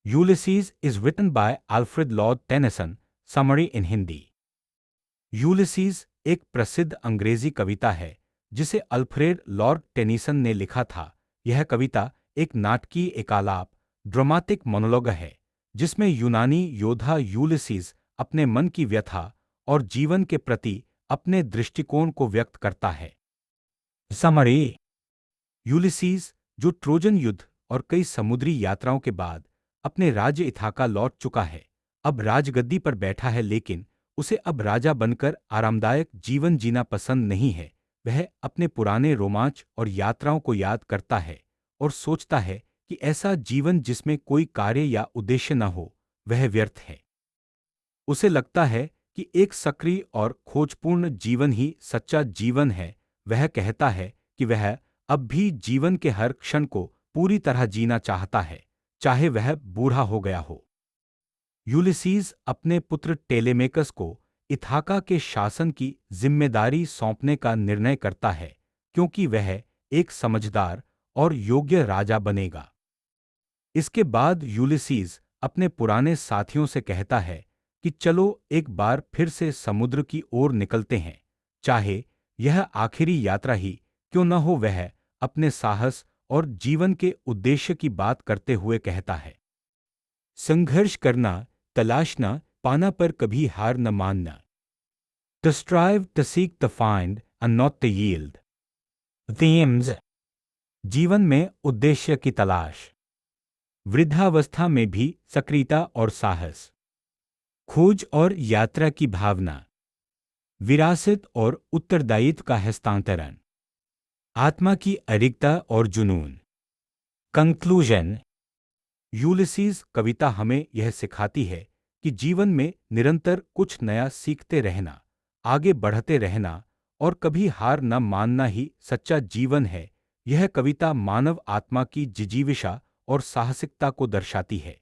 Ulysses is written by Alfred Lord Tennyson, summary in Hindi. Ulysses एक प्रसिद्ध अंग्रेजी कविता है जिसे अल्फ्रेड लॉर्ड टेनिसन ने लिखा था। यह कविता एक नाटकीय एकालाप ड्रामाटिक मोनोलॉग है जिसमें यूनानी योद्धा यूलिसीज अपने मन की व्यथा और जीवन के प्रति अपने दृष्टिकोण को व्यक्त करता है। समरी। यूलिसीज, जो ट्रोजन युद्ध और कई समुद्री यात्राओं के बाद अपने राज्य इथाका लौट चुका है, अब राजगद्दी पर बैठा है, लेकिन उसे अब राजा बनकर आरामदायक जीवन जीना पसंद नहीं है। वह अपने पुराने रोमांच और यात्राओं को याद करता है और सोचता है कि ऐसा जीवन जिसमें कोई कार्य या उद्देश्य न हो, वह व्यर्थ है। उसे लगता है कि एक सक्रिय और खोजपूर्ण जीवन ही सच्चा जीवन है। वह कहता है कि वह अब भी जीवन के हर क्षण को पूरी तरह जीना चाहता है, चाहे वह बूढ़ा हो गया हो। यूलिसीज अपने पुत्र टेलेमेकस को इथाका के शासन की जिम्मेदारी सौंपने का निर्णय करता है, क्योंकि वह एक समझदार और योग्य राजा बनेगा। इसके बाद यूलिसीज अपने पुराने साथियों से कहता है कि चलो एक बार फिर से समुद्र की ओर निकलते हैं, चाहे यह आखिरी यात्रा ही क्यों न हो। वह अपने साहस और जीवन के उद्देश्य की बात करते हुए कहता है, संघर्ष करना, तलाशना, पाना पर कभी हार न मानना। To strive, to seek, to find, and not to yield. Themes: जीवन में उद्देश्य की तलाश, वृद्धावस्था में भी सक्रियता और साहस, खोज और यात्रा की भावना, विरासत और उत्तरदायित्व का हस्तांतरण, आत्मा की अरिगता और जुनून। कंक्लूजन। यूलिसीज कविता हमें यह सिखाती है कि जीवन में निरंतर कुछ नया सीखते रहना, आगे बढ़ते रहना और कभी हार न मानना ही सच्चा जीवन है। यह कविता मानव आत्मा की जिजीविषा और साहसिकता को दर्शाती है।